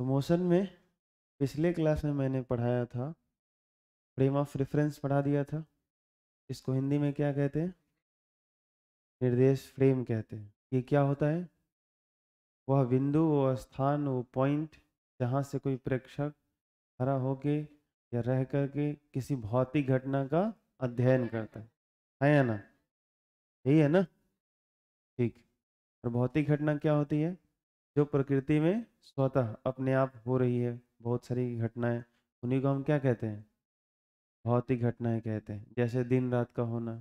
तो मोशन में पिछले क्लास में मैंने पढ़ाया था, फ्रेम ऑफ रेफरेंस पढ़ा दिया था। इसको हिंदी में क्या कहते हैं? निर्देश फ्रेम कहते हैं। ये क्या होता है? वह बिंदु, वो स्थान, वो पॉइंट जहाँ से कोई प्रेक्षक खड़ा होके या रह करके किसी भौतिक घटना का अध्ययन करता है या ना? यही है ना? ठीक। और भौतिक घटना क्या होती है? जो प्रकृति में स्वतः अपने आप हो रही है, बहुत सारी घटनाएं, उन्हीं को हम क्या कहते हैं? भौतिक घटनाएं कहते हैं। जैसे दिन रात का होना,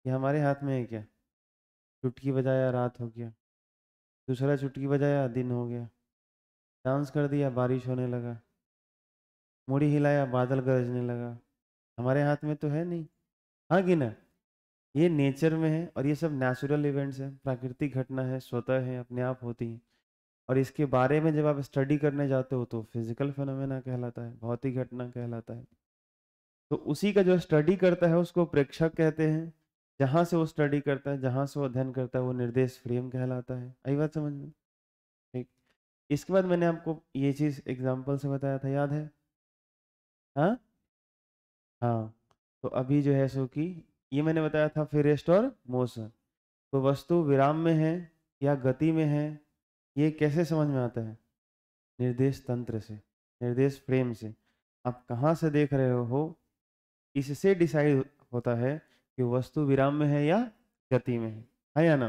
ये हमारे हाथ में है क्या? चुटकी बजाया रात हो गया, दूसरा चुटकी बजाया दिन हो गया, डांस कर दिया बारिश होने लगा, मुड़ी हिलाया बादल गरजने लगा। हमारे हाथ में तो है नहीं। हाँ कि ना? ये नेचर में है और ये सब नेचुरल इवेंट्स हैं, प्राकृतिक घटना है, स्वतः है, अपने आप होती हैं। और इसके बारे में जब आप स्टडी करने जाते हो तो फिजिकल फिनोमेना कहलाता है, भौतिक घटना कहलाता है। तो उसी का जो स्टडी करता है उसको प्रेक्षक कहते हैं। जहाँ से वो स्टडी करता है, जहाँ से वो अध्ययन करता है, वो निर्देश फ्रेम कहलाता है। आई बात समझ में? ठीक। इसके बाद मैंने आपको ये चीज़ एग्जाम्पल से बताया था, याद है? हाँ हाँ। तो अभी जो है सो कि ये मैंने बताया था फिर रेस्ट और मोशन। तो वस्तु विराम में है या गति में है, ये कैसे समझ में आता है? निर्देश तंत्र से, निर्देश फ्रेम से। आप कहाँ से देख रहे हो, इससे डिसाइड होता है कि वस्तु विराम में है या गति में है या ना?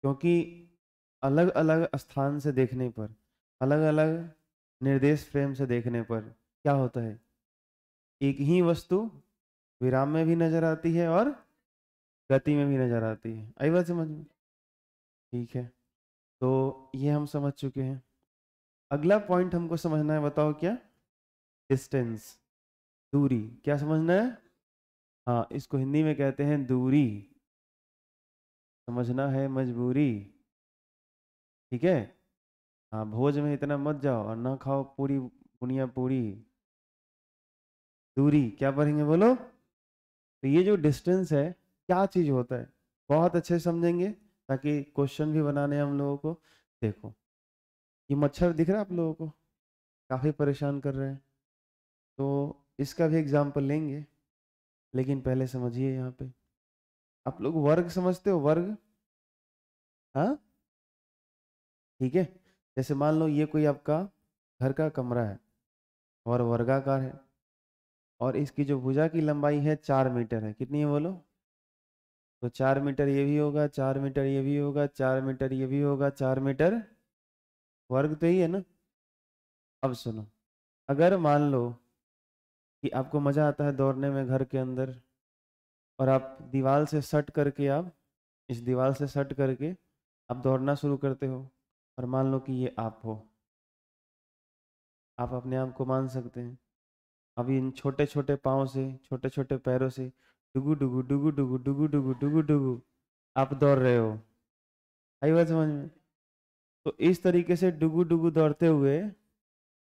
क्योंकि अलग अलग स्थान से देखने पर, अलग अलग निर्देश फ्रेम से देखने पर क्या होता है? एक ही वस्तु विराम में भी नजर आती है और गति में भी नजर आती है। आई बात समझ में? ठीक है। तो ये हम समझ चुके हैं। अगला पॉइंट हमको समझना है, बताओ क्या? डिस्टेंस, दूरी। क्या समझना है? हाँ, इसको हिंदी में कहते हैं दूरी। समझना है मजबूरी। ठीक है। हाँ, भोज में इतना मत जाओ और ना खाओ पूरी बुनिया पूरी। दूरी क्या पढ़ेंगे बोलो? तो ये जो डिस्टेंस है, क्या चीज होता है, बहुत अच्छे से समझेंगे ताकि क्वेश्चन भी बनाने हैं हम लोगों को। देखो, ये मच्छर दिख रहा है आप लोगों को, काफी परेशान कर रहे हैं। तो इसका भी एग्जाम्पल लेंगे, लेकिन पहले समझिए यहाँ पे। आप लोग वर्ग समझते हो? वर्ग? हाँ, ठीक है। जैसे मान लो ये कोई आपका घर का कमरा है और वर्गाकार है, और इसकी जो भुजा की लंबाई है 4 मीटर है। कितनी है बोलो? तो 4 मीटर ये भी होगा, 4 मीटर ये भी होगा, 4 मीटर ये भी होगा, 4 मीटर वर्ग तो ही है ना? अब सुनो, अगर मान लो कि आपको मजा आता है दौड़ने में घर के अंदर, और आप दीवार से सट करके, आप इस दीवार से सट करके आप दौड़ना शुरू करते हो, और मान लो कि ये आप हो, आप अपने आप को मान सकते हैं। अभी इन छोटे छोटे पाँव से, छोटे छोटे पैरों से डुगु डुगु डुगु डुगु डुगु डुगु डुगु डुगु आप दौड़ रहे हो। आई बात समझ में? तो इस तरीके से डुगु डुगु दौड़ते हुए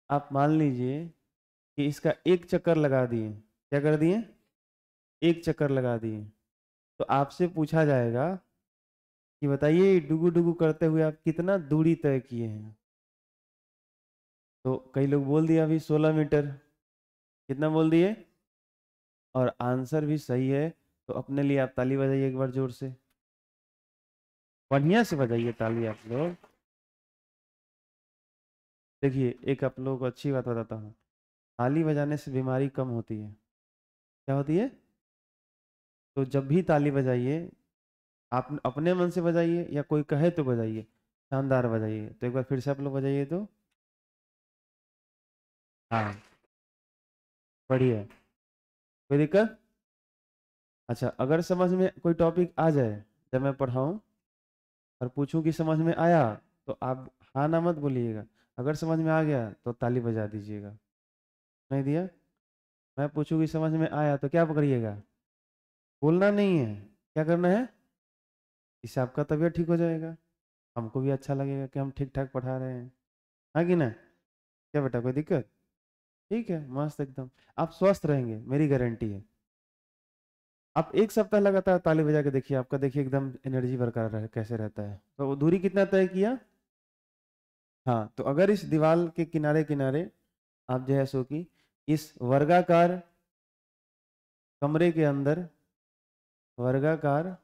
आप मान लीजिए कि इसका एक चक्कर लगा दिए। क्या कर दिए? एक चक्कर लगा दिए। तो आपसे पूछा जाएगा कि बताइए डुगु डुगु करते हुए आप कितना दूरी तय किए हैं? तो कई लोग बोल दिया अभी 16 मीटर। कितना बोल दिए? और आंसर भी सही है। तो अपने लिए आप ताली बजाइए एक बार जोर से, बढ़िया से बजाइए ताली आप लोग। देखिए, एक आप लोगों को अच्छी बात बताता हूँ, ताली बजाने से बीमारी कम होती है। क्या होती है? तो जब भी ताली बजाइए, आप अपने मन से बजाइए या कोई कहे तो बजाइए, शानदार बजाइए। तो एक बार फिर से आप लोग बजाइए तो। हाँ, बढ़िया। कोई दिक्कत? अच्छा, अगर समझ में कोई टॉपिक आ जाए जब मैं पढ़ाऊँ और पूछूं कि समझ में आया, तो आप हाँ ना मत बोलिएगा। अगर समझ में आ गया तो ताली बजा दीजिएगा। नहीं दिया? मैं पूछूं कि समझ में आया तो क्या पकड़िएगा? बोलना नहीं है। क्या करना है? इससे आपका तबीयत ठीक हो जाएगा, हमको भी अच्छा लगेगा कि हम ठीक ठाक पढ़ा रहे हैं। हाँ कि ना? क्या बेटा, कोई दिक्कत? ठीक है, मस्त एकदम। आप स्वस्थ रहेंगे, मेरी गारंटी है। आप एक सप्ताह लगातार ताली बजा के देखिए, आपका देखिए एकदम एनर्जी बरकरार कैसे रहता है। तो वो दूरी कितना तय किया? हाँ, तो अगर इस दीवार के किनारे किनारे आप जो है सो कि इस वर्गाकार कमरे के अंदर, वर्गाकार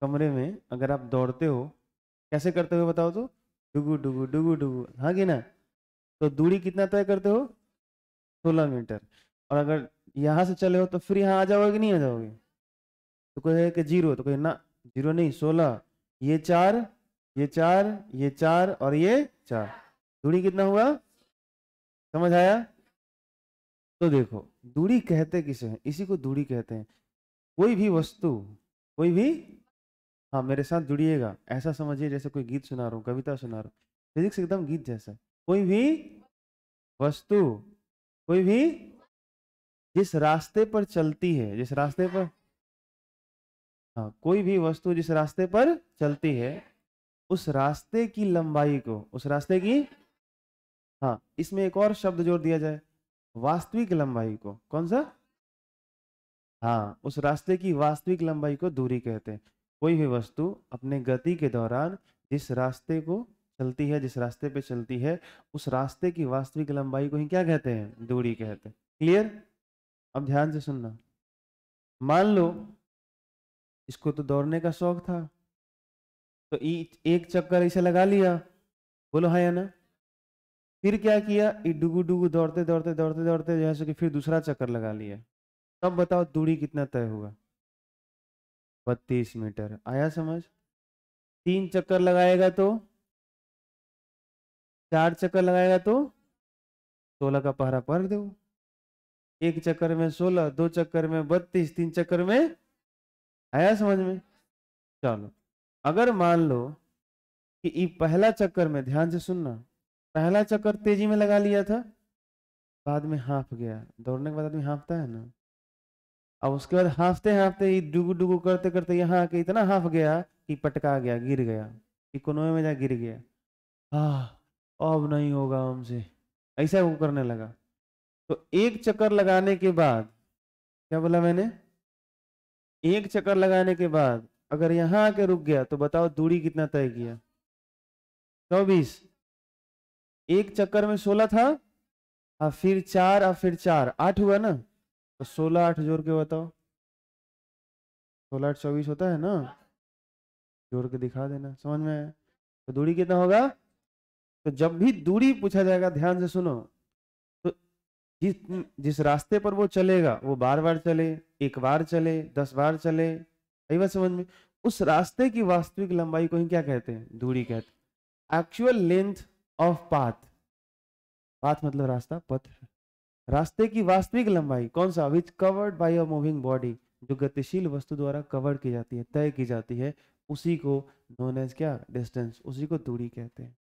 कमरे में अगर आप दौड़ते हो, कैसे करते हो बताओ तो? डुगु डुगु डुगु डुगु, हाँ कि ना? तो दूरी कितना तय करते हो? 16 मीटर। और अगर यहाँ से चले हो तो फिर यहाँ आ जाओगे कि नहीं आ जाओगे? तो कोई है कि 0, तो कोई ना 0 नहीं 16, ये 4, ये 4, ये 4 और ये 4, दूरी कितना हुआ? समझ आया? तो देखो दूरी कहते किसे हैं? इसी को दूरी कहते हैं। कोई भी वस्तु, कोई भी, हाँ मेरे साथ जुड़िएगा, ऐसा समझिए जैसे कोई गीत सुना रहा हूँ, कविता सुना रहा हूँ, फिजिक्स एकदम गीत जैसा। कोई भी वस्तु, कोई भी जिस रास्ते पर चलती है, जिस रास्ते पर, हाँ कोई भी वस्तु जिस रास्ते पर चलती है, उस रास्ते की लंबाई को, उस रास्ते की, हाँ इसमें एक और शब्द जोड़ दिया जाए, वास्तविक लंबाई को। कौन सा? हाँ, उस रास्ते की वास्तविक लंबाई को दूरी कहते हैं। कोई भी वस्तु अपने गति के दौरान जिस रास्ते को चलती है, जिस रास्ते पे चलती है, उस रास्ते की वास्तविक लंबाई को ही क्या कहते हैं? दूरी कहते हैं। क्लियर? अब ध्यान से सुनना। मान लो इसको तो दौड़ने का शौक था, तो एक चक्कर इसे लगा लिया, बोलो हाँ या ना? फिर क्या किया? डुगु डुगु दौड़ते दौड़ते दौड़ते दौड़ते जैसे कि फिर दूसरा चक्कर लगा लिया। तब बताओ दूरी कितना तय हुआ? 32 मीटर। आया समझ? 3 चक्कर लगाएगा तो, 4 चक्कर लगाएगा तो 16 का पहरा पढ़ दो। एक चक्कर में 16, 2 चक्कर में 32, 3 चक्कर में, आया समझ में? चलो, अगर मान लो कि पहला चक्कर में, ध्यान से सुनना, पहला चक्कर तेजी में लगा लिया था, बाद में हाफ गया। दौड़ने के बाद आदमी हाफता है ना, अब उसके बाद हाफते हाफते डुगु डुगु करते करते यहाँ आके इतना हाफ गया कि पटका गया, गिर गया, कि कोनों में जा गिर गया। अब नहीं होगा हमसे, ऐसा वो करने लगा। तो एक चक्कर लगाने के बाद, क्या बोला मैंने? एक चक्कर लगाने के बाद अगर यहाँ आके रुक गया तो बताओ दूरी कितना तय किया? 24। एक चक्कर में 16 था, अब फिर 4, अब फिर 4, 8 हुआ ना? तो 16 8 जोड़ के बताओ, 16 8 24 होता है ना? जोड़ के दिखा देना, समझ में आया? तो दूरी कितना होगा? तो जब भी दूरी पूछा जाएगा, ध्यान से सुनो, तो जिस जिस रास्ते पर वो चलेगा, वो बार बार चले, एक बार चले, 10 बार चले, सही बात समझ में? उस रास्ते की वास्तविक लंबाई को ही क्या कहते हैं? दूरी कहते हैं। Actual length of path, path मतलब रास्ता, पथ, रास्ते की वास्तविक लंबाई कौन सा? Which covered by a moving body, जो गतिशील वस्तु द्वारा कवर की जाती है, तय की जाती है, उसी को नोन एज क्या? डिस्टेंस, उसी को दूरी कहते हैं।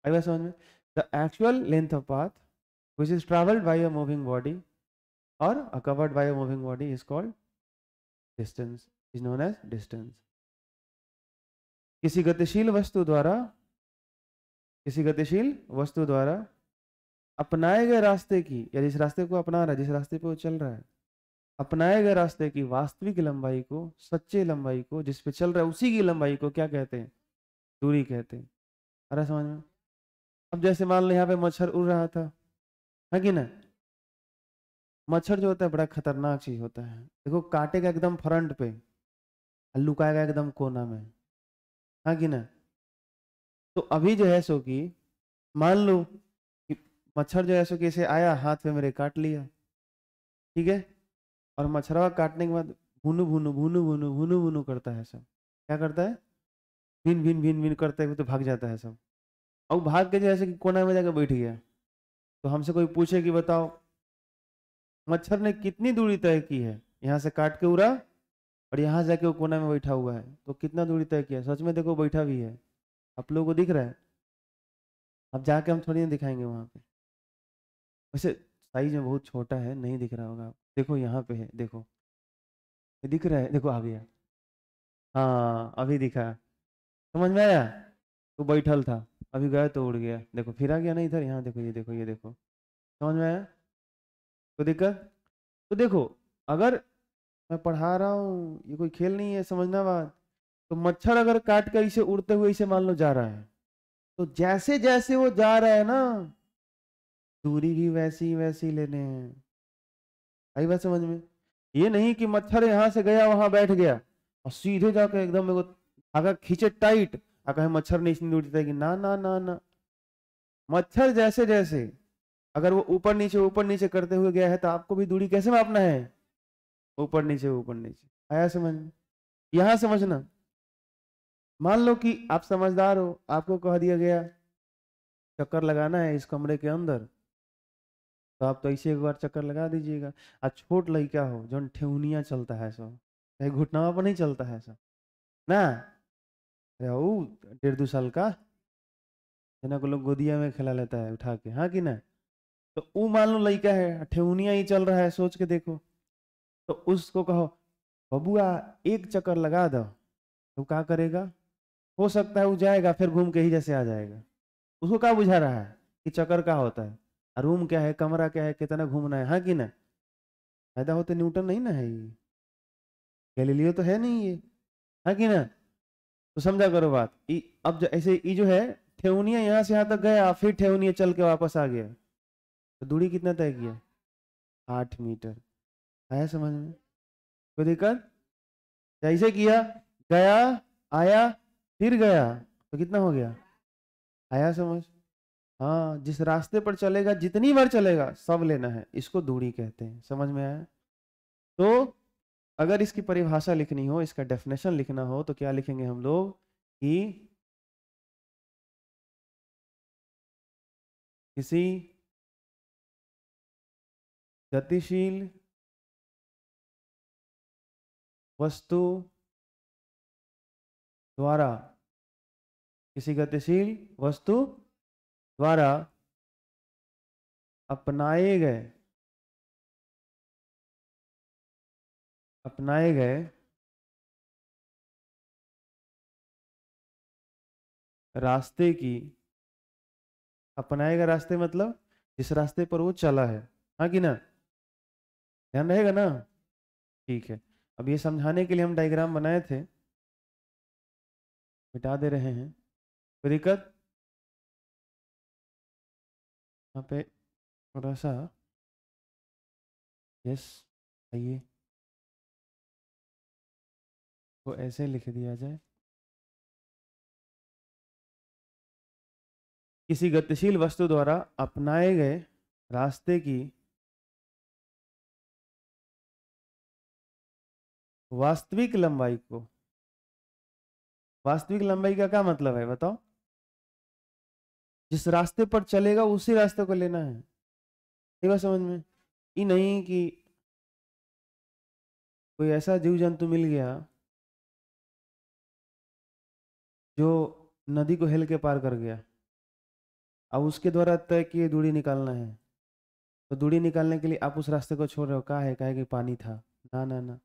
आई बात समझ में? The actual length of path which is traveled by a moving body or covered by a moving body is called distance, is known as distance. किसी गतिशील वस्तु द्वारा, किसी गतिशील वस्तु द्वारा अपनाए गए रास्ते की, या जिस रास्ते को अपना रहा है, जिस रास्ते पे वो चल रहा है, अपनाए गए रास्ते की वास्तविक लंबाई को, सच्चे लंबाई को, जिस पे चल रहा है उसी की लंबाई को क्या कहते हैं? दूरी कहते हैं। आ रहा समझ में? अब जैसे मान लो यहाँ पे मच्छर उड़ रहा था, है कि ना? मच्छर जो होता है बड़ा खतरनाक चीज होता है। देखो काटेगा एकदम फ्रंट पे, लुकाएगा एकदम कोना में, हाँ कि ना? तो अभी जो है सो कि मान लो कि मच्छर जो है सो कि ऐसे आया, हाथ में मेरे काट लिया, ठीक है? और मच्छरवा काटने के बाद भुनु भुनु भुनु भुनु भुनु भुनु करता है सब। क्या करता है? भिन भिन भिन भिन करते हुए तो भाग जाता है सब। और भाग के जो है सो कि कोना में जाकर बैठ गया। तो हमसे कोई पूछे कि बताओ मच्छर ने कितनी दूरी तय की है? यहाँ से काट के उड़ा और यहाँ जाके वो कोना में बैठा हुआ है, तो कितना दूरी तय किया? सच में देखो बैठा भी है, आप लोगों को दिख रहा है? अब जाके हम थोड़ी ना दिखाएंगे वहां पे। वैसे साइज में बहुत छोटा है, नहीं दिख रहा होगा। देखो यहाँ पे है, देखो ये दिख रहा है, देखो आ गया, हाँ अभी दिखा, समझ में आया? तो बैठल था, अभी गया तो उड़ गया, देखो फिर आ गया ना इधर, यहाँ देखो, ये देखो, ये देखो, समझ में आया? कोई दिक्कत? तो देखो अगर मैं पढ़ा रहा हूँ, ये कोई खेल नहीं है, समझना बात। तो मच्छर अगर काट कर इसे उड़ते हुए इसे मान लो जा रहा है, तो जैसे जैसे वो जा रहा है ना, दूरी भी वैसी वैसी लेने हैं। आई बात समझ में? ये नहीं कि मच्छर यहां से गया वहां बैठ गया और सीधे जाकर एकदम मेरे को अगर खींचे टाइट, अगर मच्छर नहीं इतनी दूरी तय की, ना ना ना ना। मच्छर जैसे जैसे अगर वो ऊपर नीचे करते हुए गया है तो आपको भी दूरी कैसे मापना है? ऊपर नीचे ऊपर नीचे। आया समझ में? यहां समझना, मान लो कि आप समझदार हो, आपको कह दिया गया चक्कर लगाना है इस कमरे के अंदर, तो आप तो ऐसे एक बार चक्कर लगा दीजिएगा। आ छोट लड़का हो जो ठेहुनिया चलता है सब, चाहे घुटना पर नहीं चलता है सब ना, अरे वो 1.5-2 साल का जना को लोग गोदिया में खिला लेता है उठा के, हाँ कि ना? तो वो मान लो लड़का है ठेहुनिया ही चल रहा है, सोच के देखो। तो उसको कहो बबुआ एक चक्कर लगा दो, तो क्या करेगा? हो सकता है वो जाएगा फिर घूम के ही जैसे आ जाएगा। उसको क्या बुझा रहा है कि चक्कर क्या होता है, रूम क्या है, कमरा क्या है, कितना घूमना है, हाँ कि ना? पैदा होते न्यूटन नहीं ना है ये, गैलीलियो तो है नहीं ये, हाँ कि ना? तो समझा करो बात। अब ऐसे ये जो है ठेहुनिया यहाँ से यहाँ तक गया, फिर ठेहुनिया चल के वापस आ गया, तो दूरी कितना तय किया? 8 मीटर। आया समझ में? कोई दिक्कत? जैसे किया, गया, आया, फिर गया, तो कितना हो गया? आया समझ? हाँ, जिस रास्ते पर चलेगा जितनी बार चलेगा सब लेना है, इसको दूरी कहते हैं। समझ में आया? तो अगर इसकी परिभाषा लिखनी हो, इसका डेफिनेशन लिखना हो, तो क्या लिखेंगे हम लोग कि किसी गतिशील वस्तु द्वारा, किसी गतिशील वस्तु द्वारा अपनाए गए अपनाए गए रास्ते की, अपनाए गए रास्ते मतलब जिस रास्ते पर वो चला है, हाँ कि ना? ध्यान रहेगा ना? ठीक है। अब ये समझाने के लिए हम डायग्राम बनाए थे, मिटा दे रहे हैं। कोई दिक्कत? यहाँ पे थोड़ा सा, यस, आइए, को ऐसे लिख दिया जाए, किसी गतिशील वस्तु द्वारा अपनाए गए रास्ते की वास्तविक लंबाई को, वास्तविक लंबाई का क्या मतलब है बताओ? जिस रास्ते पर चलेगा उसी रास्ते को लेना है। ये बात समझ में? ये नहीं कि कोई ऐसा जीव जंतु मिल गया जो नदी को हेल के पार कर गया, अब उसके द्वारा तय किए दूरी निकालना है, तो दूरी निकालने के लिए आप उस रास्ते को छोड़ रहे हो, कहा है कि पानी था, ना ना ना।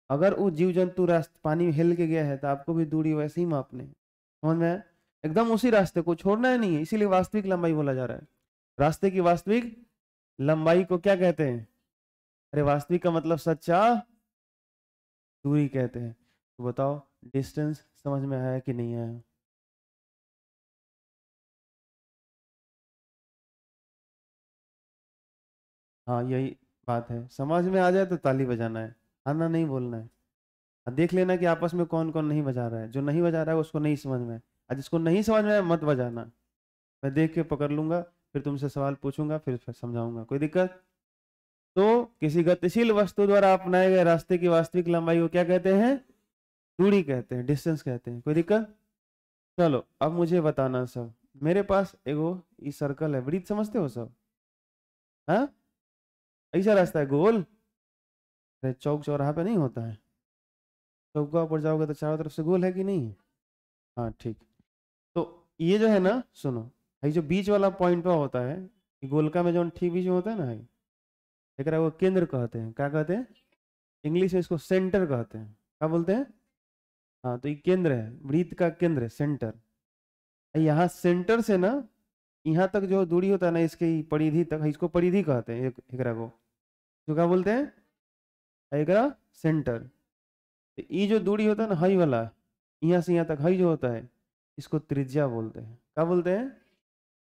अगर वो जीव जंतु रास्ते पानी में हिल के गया है तो आपको भी दूरी वैसे ही मापने है। समझ में आया? एकदम उसी रास्ते को छोड़ना है नहीं है, इसीलिए वास्तविक लंबाई बोला जा रहा है। रास्ते की वास्तविक लंबाई को क्या कहते हैं? अरे वास्तविक का मतलब सच्चा दूरी कहते हैं। तो बताओ डिस्टेंस समझ में आया कि नहीं आया? हाँ यही बात है, समझ में आ जाए तो ताली बजाना है, आना नहीं बोलना है। देख लेना कि आपस में कौन कौन नहीं बजा रहा है, जो नहीं बजा रहा है उसको नहीं समझ में, और जिसको नहीं समझ में आए मत बजाना, मैं देख के पकड़ लूंगा, फिर तुमसे सवाल पूछूंगा, फिर समझाऊंगा। कोई दिक्कत? तो किसी गतिशील वस्तु द्वारा अपनाए गए रास्ते की वास्तविक लंबाई को क्या कहते हैं? दूरी कहते हैं, डिस्टेंस कहते हैं। कोई दिक्कत? चलो अब मुझे बताना सब, मेरे पास एगो ये सर्कल है, वृत्त समझते हो सब? हाँ, ऐसा रास्ता है गोल, अरे चौक चौराहा पे नहीं होता है, चौका पर जाओगे तो चारों तरफ से गोल है कि नहीं है? हाँ ठीक। तो ये जो है ना, सुनो, ये जो बीच वाला पॉइंट पे होता है, ये गोलका में जो ठीक बीच में होता है ना, एक वो केंद्र कहते हैं। क्या कहते हैं? इंग्लिश में इसको सेंटर कहते हैं। क्या बोलते हैं? हाँ, तो ये केंद्र है, वृत्त का केंद्र है, सेंटर। यहाँ सेंटर से ना यहाँ तक जो दूरी होता है ना, इसकी परिधि तक, इसको परिधि कहते हैं, एकरा को जो क्या बोलते हैं, एकरा सेंटर। तो ये जो दूरी होता है ना, हाई वाला, यहाँ से यहाँ तक हाई जो होता है, इसको त्रिज्या बोलते हैं। क्या बोलते हैं?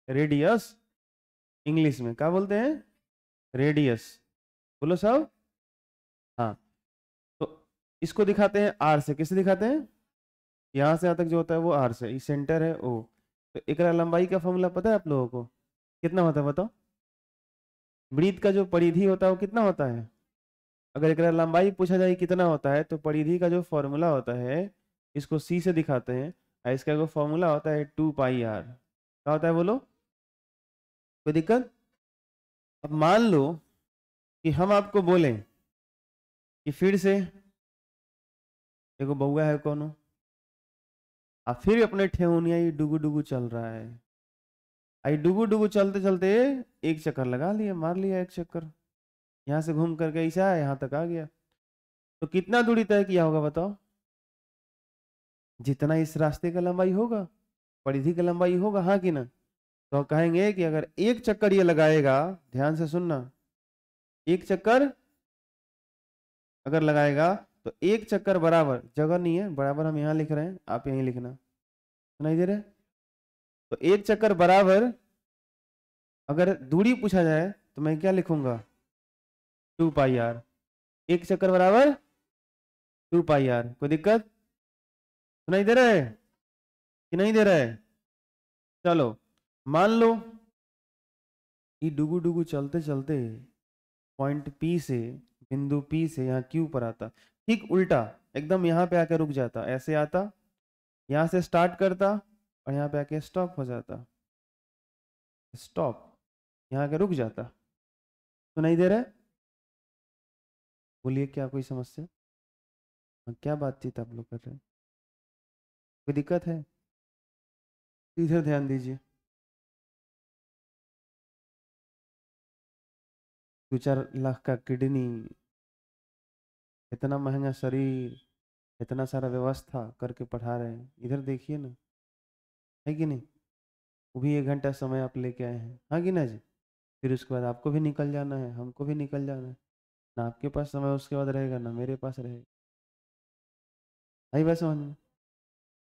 रेडियस। इंग्लिश में क्या बोलते हैं? रेडियस। बोलो सब। हाँ, तो इसको दिखाते हैं आर से। किससे दिखाते हैं? यहाँ से यहाँ तक जो होता है वो आर से, इस सेंटर है ओ। तो एक लंबाई का फॉर्मूला पता है आप लोगों को? कितना होता है बताओ? वृत्त का जो परिधि होता है वो कितना होता है? अगर एक लंबाई पूछा जाए कितना होता है, तो परिधि का जो फॉर्मूला होता है, इसको सी से दिखाते हैं, और इसका जो फॉर्मूला होता है 2πr। क्या होता है बोलो? कोई दिक्कत? अब मान लो कि हम आपको बोलें कि फिर से देखो बउआ है कौन, अब फिर अपने ठेहुनिया ही डुगु डुगु चल रहा है। आई डुगु डुगु चलते चलते एक चक्कर लगा लिया, मार लिया एक चक्कर, यहाँ से घूम करके ऐसा है यहाँ तक आ गया। तो कितना दूरी तय किया होगा बताओ? जितना इस रास्ते का लंबाई होगा, परिधि का लंबाई होगा, हाँ कि ना? तो कहेंगे कि अगर एक चक्कर ये लगाएगा, ध्यान से सुनना, एक चक्कर अगर लगाएगा तो एक चक्कर बराबर, जगह नहीं है, बराबर हम यहाँ लिख रहे हैं, आप यहीं लिखना, सुनाई दे रहे? तो एक चक्कर बराबर, अगर दूरी पूछा जाए तो मैं क्या लिखूंगा? 2πr। एक चक्कर बराबर 2πr। कोई दिक्कत? सुनाई दे रहा है कि नहीं दे रहा है? चलो मान लो ये डुगु डुगु चलते चलते पॉइंट पी से, बिंदु पी से यहाँ क्यू पर आता, ठीक उल्टा एकदम यहाँ पे आके रुक जाता, ऐसे आता, यहाँ से स्टार्ट करता और यहाँ पे आके स्टॉप हो जाता, स्टॉप, यहाँ आके रुक जाता। सुनाई दे रहा है? बोलिए, क्या कोई समस्या? क्या बातचीत आप लोग कर रहे हैं? कोई दिक्कत है? इधर ध्यान दीजिए। 2-4 लाख का किडनी, इतना महंगा शरीर, इतना सारा व्यवस्था करके पढ़ा रहे हैं, इधर देखिए ना, है कि नहीं? वो भी 1 घंटा समय आप लेके आए हैं, हाँ कि ना जी? फिर उसके बाद आपको भी निकल जाना है, हमको भी निकल जाना है, ना आपके पास समय उसके बाद रहेगा, ना मेरे पास रहेगा। आई बात समझ में?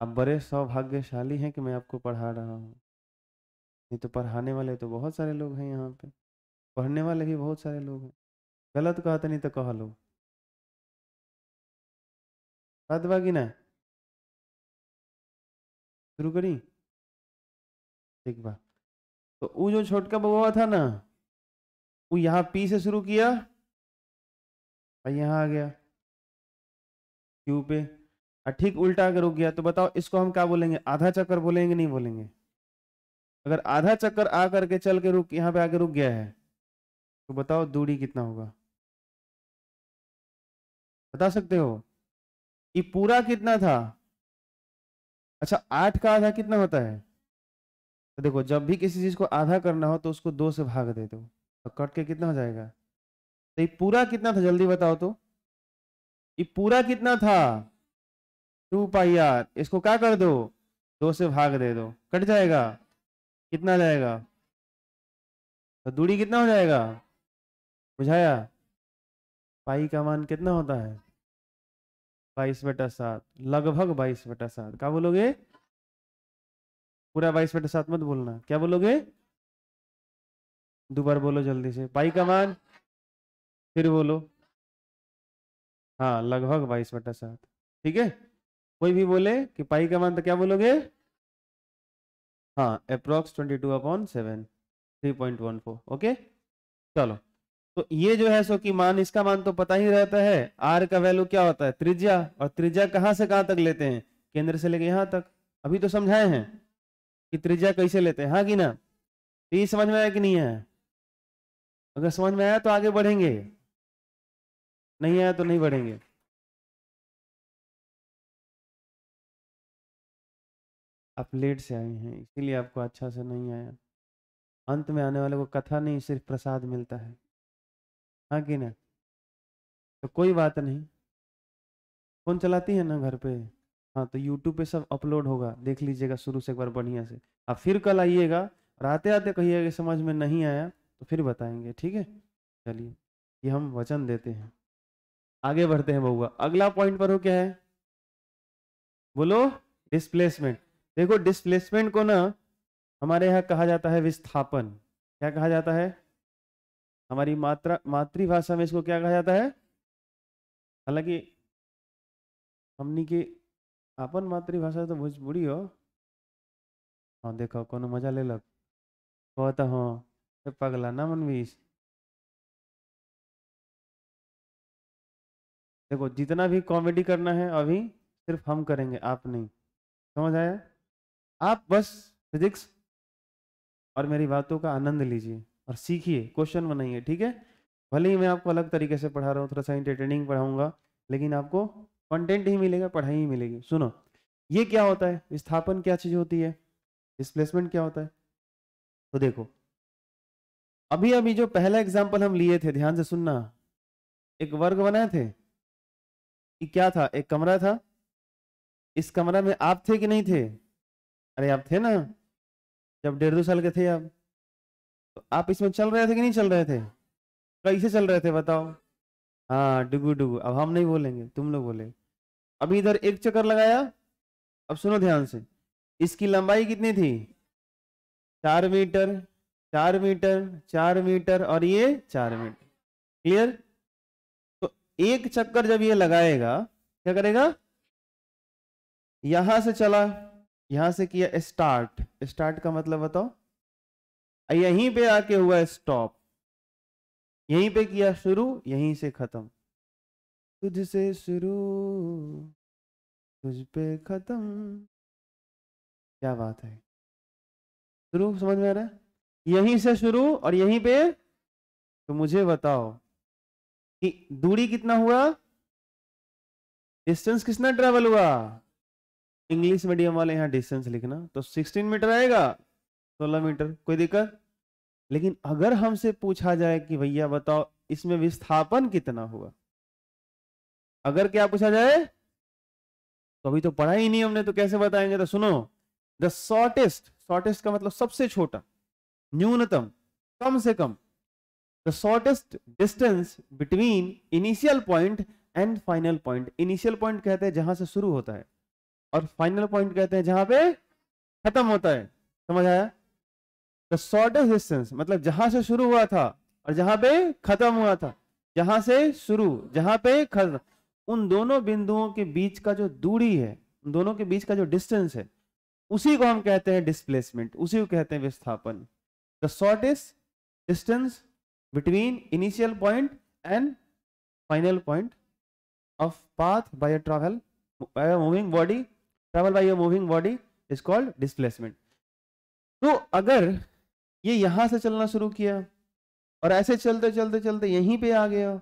आप बड़े सौभाग्यशाली हैं कि मैं आपको पढ़ा रहा हूँ, नहीं तो पढ़ाने वाले तो बहुत सारे लोग हैं यहाँ पे, पढ़ने वाले भी बहुत सारे लोग हैं। गलत कहते नहीं तो कह लो, बात बाकी ना। शुरू करी? ठीक बा। तो वो जो छोटका बउआ था ना, वो यहाँ पी से शुरू किया और यहाँ आ गया क्यू पे, और ठीक उल्टा अगर रुक गया तो बताओ इसको हम क्या बोलेंगे? आधा चक्कर बोलेंगे नहीं बोलेंगे? अगर आधा चक्कर आ करके चल के रुक, यहाँ पे आके रुक गया है, तो बताओ दूरी कितना होगा? बता सकते हो? ये पूरा कितना था? अच्छा, 8 का आधा कितना होता है? तो देखो, जब भी किसी चीज को आधा करना हो तो उसको 2 से भाग दे दो, तो कट के कितना हो जाएगा? तो ये पूरा कितना था जल्दी बताओ तो? ये पूरा कितना था? 2πr। इसको क्या कर दो? 2 से भाग दे दो, कट जाएगा, कितना जाएगा? तो दूरी कितना हो जाएगा? बुझाया? पाई का मान कितना होता है? 22/7, लगभग 22/7। क्या बोलोगे? पूरा 22/7 मत बोलना, क्या बोलोगे? दोबारा बोलो जल्दी से, पाई का मान, फिर बोलो। हाँ, लगभग 22/7। ठीक है, कोई भी बोले कि पाई का मान तो क्या बोलोगे? हाँ, अप्रोक्स 22/7, 3.14। ओके, चलो। तो ये जो है सो कि मान, इसका मान तो पता ही रहता है, आर का वैल्यू क्या होता है? त्रिज्या। और त्रिज्या कहाँ से कहाँ तक लेते हैं? केंद्र से लेके यहाँ तक। अभी तो समझाए हैं कि त्रिज्या कैसे लेते हैं, हाँ कि ना? तो ये समझ में आया कि नहीं है? अगर समझ में आया तो आगे बढ़ेंगे, नहीं आया तो नहीं बढ़ेंगे। आप लेट से आए हैं इसीलिए आपको अच्छा से नहीं आया। अंत में आने वाले को कथा नहीं, सिर्फ प्रसाद मिलता है, हाँ कि ना? तो कोई बात नहीं। फोन चलाती है ना घर पे? हाँ, तो यूट्यूब पे सब अपलोड होगा, देख लीजिएगा शुरू से एक बार बढ़िया से। आप फिर कल आइएगा और आते आते कहिएगा कि समझ में नहीं आया, तो फिर बताएंगे, ठीक है? चलिए, ये हम वचन देते हैं। आगे बढ़ते हैं बउआ, अगला पॉइंट पर हो क्या है? बोलो। डिस्प्लेसमेंट। देखो डिस्प्लेसमेंट को ना हमारे यहाँ कहा जाता है विस्थापन। क्या कहा जाता है? हमारी मातृभाषा में इसको क्या कहा जाता है? हालांकि हमनी के अपन मातृभाषा तो भोजपुरी हो। हाँ देखो कोनो मजा ले लग कहता हाँ पगला ना मनवीस। देखो जितना भी कॉमेडी करना है अभी सिर्फ हम करेंगे, आप नहीं। समझ आया? आप बस फिजिक्स और मेरी बातों का आनंद लीजिए और सीखिए, क्वेश्चन बनाइए, ठीक है? भले ही मैं आपको अलग तरीके से पढ़ा रहा हूँ, थोड़ा सा इंटरटेनिंग पढ़ाऊंगा, लेकिन आपको कंटेंट ही मिलेगा, पढ़ाई ही मिलेगी। सुनो, ये क्या होता है? विस्थापन क्या चीज होती है? डिस्प्लेसमेंट क्या होता है? तो देखो अभी अभी जो पहला एग्जाम्पल हम लिए थे, ध्यान से सुनना। एक वर्ग बनाए थे कि क्या था, एक कमरा था, इस कमरा में आप थे कि नहीं थे? अरे आप थे ना, जब 1.5-2 साल के थे आप, तो आप इसमें चल रहे थे कि नहीं चल रहे थे? कैसे चल रहे थे बताओ? हाँ डुगू डुगू। अब हम नहीं बोलेंगे, तुम लोग बोले। अभी इधर एक चक्कर लगाया, अब सुनो ध्यान से, इसकी लंबाई कितनी थी? 4 मीटर, 4 मीटर, 4 मीटर और ये 4 मीटर। क्लियर? तो एक चक्कर जब ये लगाएगा क्या करेगा? यहां से चला, यहां से किया स्टार्ट, स्टार्ट का मतलब बताओ, यहीं पे आके हुआ स्टॉप, यहीं पे किया शुरू, यहीं से खत्म। तुझसे शुरू तुझ पे खत्म। क्या बात है, शुरू समझ में आ रहा है? यहीं से शुरू और यहीं पे। तो मुझे बताओ कि दूरी कितना हुआ, डिस्टेंस कितना ट्रेवल हुआ? इंग्लिश मीडियम वाले यहाँ डिस्टेंस लिखना, तो 16 मीटर आएगा, 16 मीटर, कोई दिक्कत? लेकिन अगर हमसे पूछा जाए कि भैया बताओ इसमें विस्थापन कितना हुआ, अगर क्या पूछा जाए, तो अभी तो पढ़ा ही नहीं हमने, तो कैसे बताएंगे? तो सुनो, द शॉर्टेस्ट, शॉर्टेस्ट का मतलब सबसे छोटा, न्यूनतम, कम से कम, the shortest distance between initial point and final point. Initial point कहते हैं जहां से शुरू होता है, और फाइनल पॉइंट कहते हैं जहां पे खत्म होता है। समझ आया? द शॉर्टेस्ट डिस्टेंस मतलब जहां से शुरू हुआ था और जहां पे खत्म हुआ था, जहां से शुरू जहां पे खत्म, उन दोनों बिंदुओं के बीच का जो दूरी है, उन दोनों के बीच का जो डिस्टेंस है, उसी को हम कहते हैं डिस्प्लेसमेंट, उसी को कहते हैं विस्थापन। The shortest distance between initial point and final point of path by a travel by a moving body, travel by a moving body is called displacement. तो अगर ये यहां से चलना शुरू किया और ऐसे चलते चलते चलते यहीं पे आ गया,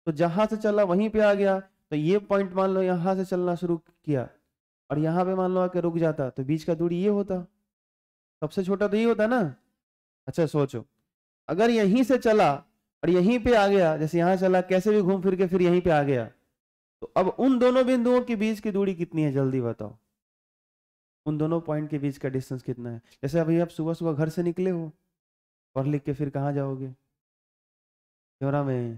तो जहां से चला वहीं पे आ गया, तो ये पॉइंट मान लो यहां से चलना शुरू किया और यहां पे मान लो आके रुक जाता, तो बीच का दूरी ये होता, सबसे छोटा तो ये होता ना। अच्छा सोचो, अगर यहीं से चला और यहीं पे आ गया, जैसे यहां चला कैसे भी घूम फिर के फिर यहीं पे आ गया, तो अब उन दोनों बिंदुओं के बीच की दूरी कितनी है जल्दी बताओ? उन दोनों पॉइंट के बीच का डिस्टेंस कितना है? जैसे अभी आप सुबह सुबह घर से निकले हो, पढ़ लिख के फिर कहाँ जाओगे? त्योरा में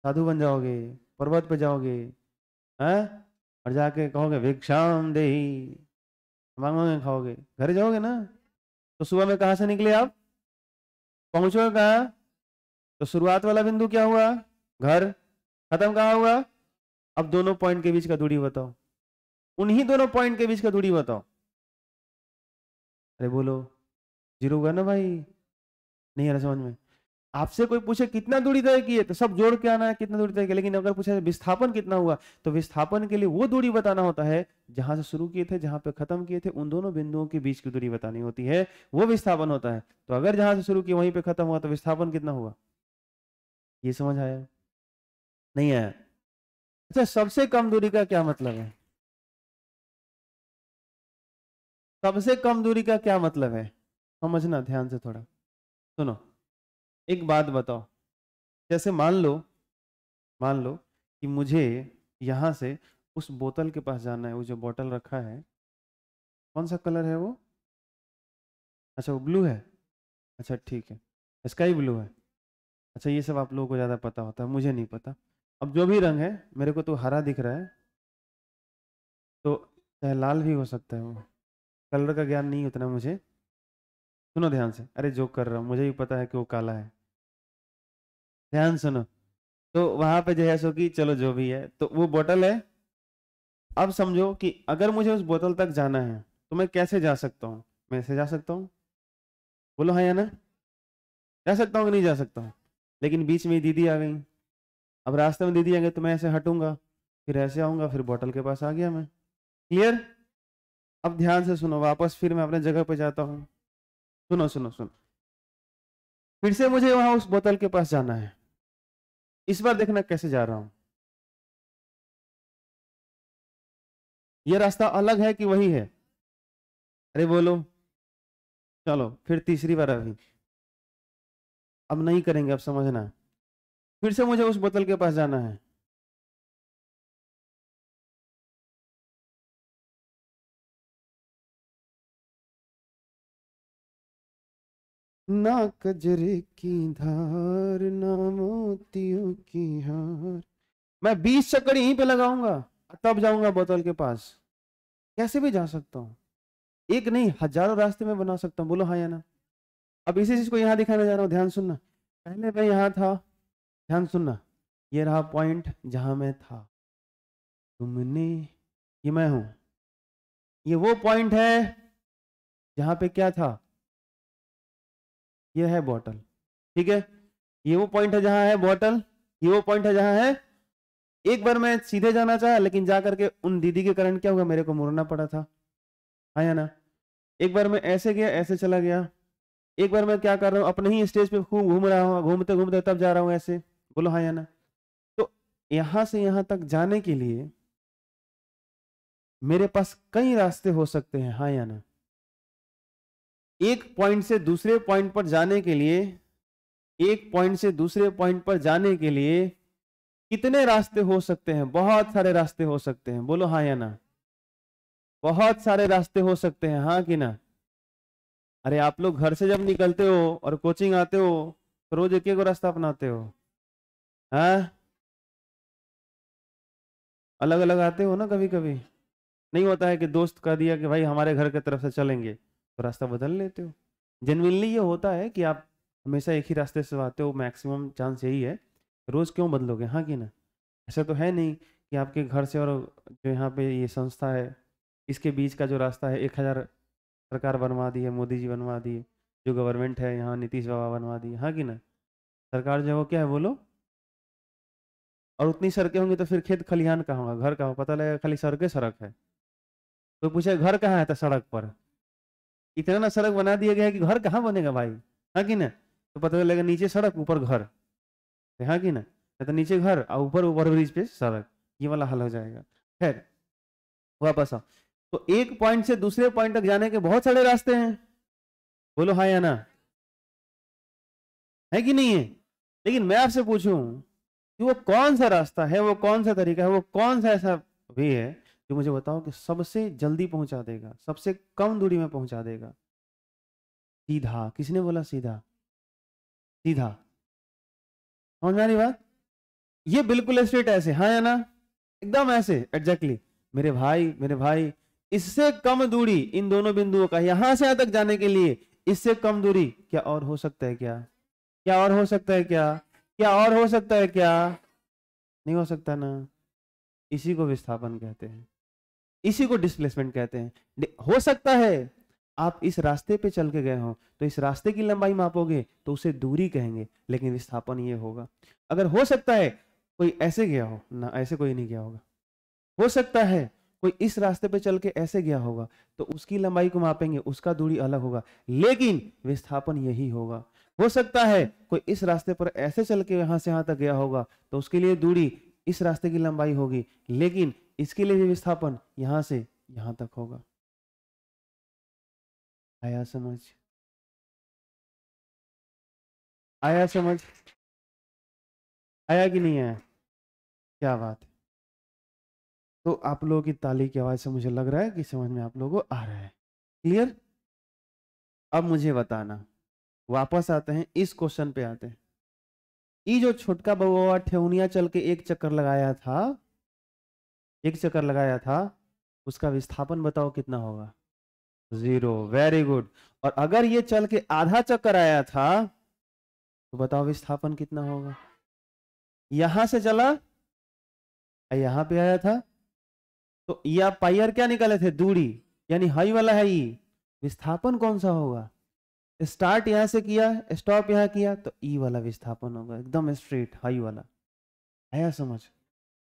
साधु बन जाओगे, पर्वत पे जाओगे, हैं? और जाके कहोगे भिक्षाम देही, मांगोगे खाओगे, घर जाओगे ना। तो सुबह में कहाँ से निकले आप, पहुंचोगे कहाँ? तो शुरुआत वाला बिंदु क्या हुआ? घर। खत्म कहाँ हुआ? अब दोनों पॉइंट के बीच का दूरी बताओ, उन्हीं दोनों पॉइंट के बीच का दूरी बताओ। अरे बोलो, जीरो हुआ ना भाई? नहीं आ रहा समझ में? आपसे कोई पूछे कितना दूरी तय की है, तो सब जोड़ के आना है कितना दूरी तय किया, लेकिन अगर पूछे विस्थापन कितना हुआ, तो विस्थापन के लिए वो दूरी बताना होता है जहां से शुरू किए थे जहां पे खत्म किए थे, उन दोनों बिंदुओं के बीच की दूरी बतानी होती है, वो विस्थापन होता है। तो अगर जहां से शुरू किया वहीं पे खत्म हुआ, तो विस्थापन कितना हुआ? ये समझ आया? नहीं आया? अच्छा, सबसे कम दूरी का क्या मतलब है? सबसे कम दूरी का क्या मतलब है, समझना ध्यान से थोड़ा। सुनो, एक बात बताओ, जैसे मान लो कि मुझे यहां से उस बोतल के पास जाना है, वो जो बोतल रखा है, कौन सा कलर है वो? अच्छा वो ब्लू है। अच्छा ठीक है, स्काई ब्लू है। अच्छा ये सब आप लोगों को ज़्यादा पता होता है, मुझे नहीं पता। अब जो भी रंग है, मेरे को तो हरा दिख रहा है, तो चाहे लाल भी हो सकता है, वो कलर का ज्ञान नहीं उतना मुझे। सुनो ध्यान से, अरे जो कर रहा हूँ मुझे भी पता है कि वो काला है, ध्यान सुनो। तो वहां पे जो है सो कि चलो जो भी है, तो वो बोतल है। अब समझो कि अगर मुझे उस बोतल तक जाना है तो मैं कैसे जा सकता हूँ? मैं ऐसे जा सकता हूँ? बोलो हाँ या ना। जा सकता हूँ कि नहीं जा सकता हूँ? लेकिन बीच में दीदी आ गई। अब रास्ते में दीदी आ गई तो मैं ऐसे हटूंगा, फिर ऐसे आऊंगा, फिर बोतल के पास आ गया मैं। क्लियर? अब ध्यान से सुनो, वापस फिर मैं अपने जगह पे जाता हूँ। सुनो सुनो सुनो, फिर से मुझे वहां उस बोतल के पास जाना है। इस बार देखना कैसे जा रहा हूं। ये रास्ता अलग है कि वही है? अरे बोलो। चलो फिर तीसरी बार अभी, अब नहीं करेंगे, अब समझना। फिर से मुझे उस बोतल के पास जाना है। ना कजरे की धार, ना मोतियों की हार। मैं 20 चक्कर यहीं पे लगाऊंगा, तब जाऊंगा बोतल के पास। कैसे भी जा सकता हूँ, एक नहीं हजारों रास्ते में बना सकता हूँ। बोलो हाँ या ना। अब इसी चीज को यहाँ दिखाने जा रहा हूँ, ध्यान सुनना। पहले मैं यहाँ था, ध्यान सुनना। ये रहा पॉइंट जहां मैं था, तुमने, ये मैं हूं। ये वो पॉइंट है जहां पे क्या था, ये है बॉटल। ठीक है, ये वो पॉइंट है जहां है बॉटल, ये वो पॉइंट है जहां है। एक बार मैं सीधे जाना चाहा, लेकिन जा करके उन दीदी के कारण क्या हुआ, मेरे को मुड़ना पड़ा था। हाँ या ना। एक बार मैं ऐसे गया, ऐसे चला गया। एक बार मैं क्या कर रहा हूँ, अपने ही स्टेज पे खूब घूम रहा हूँ, घूमते घूमते तब जा रहा हूँ ऐसे। बोलो हाँ या ना। तो यहां से यहां तक जाने के लिए मेरे पास कई रास्ते हो सकते हैं, हाँ या ना। एक पॉइंट से दूसरे पॉइंट पर जाने के लिए, एक पॉइंट से दूसरे पॉइंट पर जाने के लिए कितने रास्ते हो सकते हैं? बहुत सारे रास्ते हो सकते हैं। बोलो हाँ या ना। बहुत सारे रास्ते हो सकते हैं, हाँ कि ना। अरे आप लोग घर से जब निकलते हो और कोचिंग आते हो तो रोज एक एक रास्ता अपनाते हो? हाँ, अलग अलग आते हो ना कभी कभी। नहीं होता है कि दोस्त कह दिया कि भाई हमारे घर की तरफ से चलेंगे, तो रास्ता बदल लेते हो। जेनविनली ये होता है कि आप हमेशा एक ही रास्ते से आते हो, मैक्सिमम चांस यही है। रोज क्यों बदलोगे, हाँ कि ना। ऐसा तो है नहीं कि आपके घर से और जो यहाँ पे ये संस्था है, इसके बीच का जो रास्ता है 1000 सरकार बनवा दी है, मोदी जी बनवा दी है, जो गवर्नमेंट है यहाँ नीतीश बाबा बनवा दी है, हाँ कि ना। सरकार जो है वो क्या है बोलो। और उतनी सड़कें होंगी तो फिर खेत खलिहान कहाँ होगा, घर कहाँ होगा? पता लगेगा खाली सड़क सड़क है। तो पूछे घर कहाँ है, तो सड़क पर। इतना ना सड़क बना दिया गया है कि घर कहाँ बनेगा भाई, हाँ कि ना। तो पता लगेगा नीचे सड़क ऊपर घर, हाँ कि ना। या तो नीचे घर और ऊपर ऊपर ब्रिज पे सड़क, ये वाला हल हो जाएगा। खैर, वापस आओ। तो एक पॉइंट से दूसरे पॉइंट तक जाने के बहुत सारे रास्ते हैं। बोलो हाँ या ना। है कि नहीं है? लेकिन मैं आपसे पूछूं कि वो कौन सा रास्ता है, वो कौन सा तरीका है, वो कौन सा ऐसा वे है जो मुझे बताओ कि सबसे जल्दी पहुंचा देगा, सबसे कम दूरी में पहुंचा देगा। सीधा, किसने बोला सीधा? सीधा, समझ में आ रही बात? ये बिल्कुल स्ट्रेट ऐसे, हाँ या ना। एकदम ऐसे एग्जैक्टली। मेरे भाई, इससे कम दूरी इन दोनों बिंदुओं का यहां से यहां तक जाने के लिए, इससे कम दूरी क्या और हो सकता है क्या? क्या और हो सकता है क्या? क्या और हो सकता है क्या? नहीं हो सकता ना। इसी को विस्थापन कहते हैं, इसी को डिस्प्लेसमेंट कहते हैं। हो सकता है आप इस रास्ते पे चल के गए हो तो इस रास्ते की लंबाई मापोगे तो उसे दूरी कहेंगे, लेकिन विस्थापन ये होगा। अगर हो सकता है कोई ऐसे गया हो ना, ऐसे कोई नहीं गया होगा। हो सकता है कोई इस रास्ते पे चल के ऐसे गया होगा, तो उसकी लंबाई को मापेंगे, उसका दूरी अलग होगा, लेकिन विस्थापन यही होगा। हो सकता है कोई इस रास्ते पर ऐसे चल के यहां से यहां तक गया होगा, तो उसके लिए दूरी इस रास्ते की लंबाई होगी, लेकिन इसके लिए भी विस्थापन यहां से यहां तक होगा। आया समझ? आया समझ? आया कि नहीं आया? क्या बात है। तो आप लोगों की ताली की आवाज से मुझे लग रहा है कि समझ में आप लोगों को आ रहा है। क्लियर? अब मुझे बताना, वापस आते हैं इस क्वेश्चन पे आते हैं। ये जो छोटका बउआ ठेहुनिया चल के एक चक्कर लगाया था, एक चक्कर लगाया था, उसका विस्थापन बताओ कितना होगा, 0। Very good. और अगर ये चल के आधा चक्कर आया था तो बताओ विस्थापन कितना होगा। यहां से चला, यहां पे आया था, तो या पायर क्या निकाले थे, दूरी, यानी हाई वाला है ई। विस्थापन कौन सा होगा, स्टार्ट यहां से किया, स्टॉप यहां किया, तो ई वाला विस्थापन होगा, एकदम स्ट्रेट हाई वाला। आया समझ,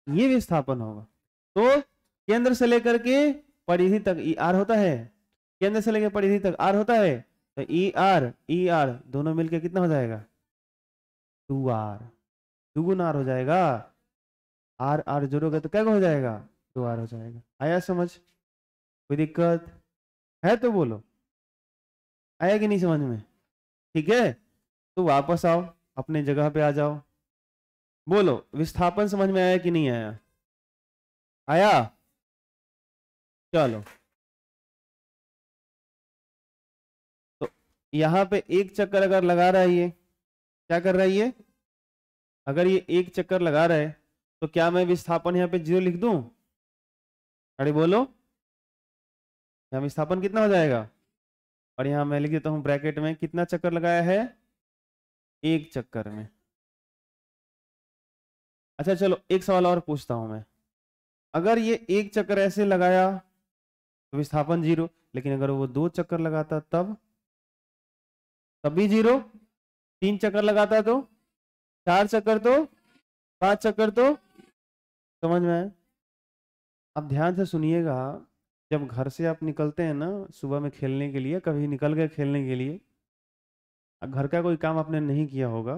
ये विस्थापन होगा। तो केंद्र से लेकर के परिधि तक ई आर होता है, केंद्र से लेकर परिधि तक आर होता है, तो ई आर दोनों मिलके कितना हो जाएगा, 2r, दुगुना आर हो जाएगा। आर आर जोड़ोगे तो क्या हो जाएगा, 2r हो जाएगा। आया समझ, कोई दिक्कत है तो बोलो, आया कि नहीं समझ में, ठीक है। तो वापस आओ, अपने जगह पे आ जाओ, बोलो विस्थापन समझ में आया कि नहीं आया, आया। चलो, तो यहां पे एक चक्कर अगर लगा रहा है, ये क्या कर रहा है ये, अगर ये एक चक्कर लगा रहा है तो क्या मैं विस्थापन यहाँ पे 0 लिख दूं, अरे बोलो, यहाँ विस्थापन कितना हो जाएगा, और यहाँ मैं लिख देता हूं ब्रैकेट में कितना चक्कर लगाया है, एक चक्कर में। अच्छा चलो एक सवाल और पूछता हूं मैं, अगर ये एक चक्कर ऐसे लगाया तो विस्थापन 0, लेकिन अगर वो 2 चक्कर लगाता तब भी 0, 3 चक्कर लगाता तो, 4 चक्कर तो, 5 चक्कर तो, समझ में आया। अब ध्यान से सुनिएगा, जब घर से आप निकलते हैं ना सुबह में खेलने के लिए, कभी निकल गए खेलने के लिए, घर का कोई काम आपने नहीं किया होगा,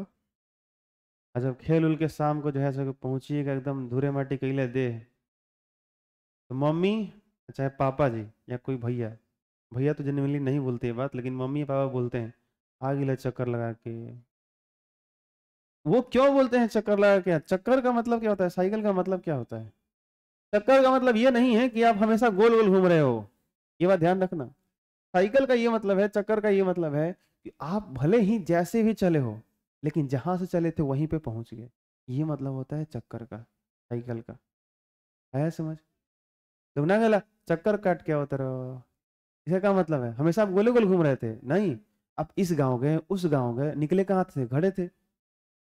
और जब खेल उल के शाम को जो है सो पहुंचिएगा एकदम धूरे माटी कैले दे, तो मम्मी चाहे पापा जी या कोई भैया, भैया तो जनरली नहीं बोलते ये बात, लेकिन मम्मी पापा बोलते हैं, आ गिला चक्कर लगा के। वो क्यों बोलते हैं चक्कर लगा के, चक्कर का मतलब क्या होता है, साइकिल का मतलब क्या होता है, चक्कर का मतलब ये नहीं है कि आप हमेशा गोल गोल घूम रहे हो, ये बात ध्यान रखना। साइकिल का ये मतलब है, चक्कर का ये मतलब है कि आप भले ही जैसे भी चले हो, लेकिन जहां से चले थे वहीं पे पहुंच गए, ये मतलब होता है चक्कर का, साइकिल का। है समझ, तो ना गला चक्कर काट के उतर, इसका क्या मतलब है, हमेशा आप गोले गोल घूम रहे थे, नहीं। आप इस गांव गए, उस गांव गए, निकले कहाँ थे, घड़े थे,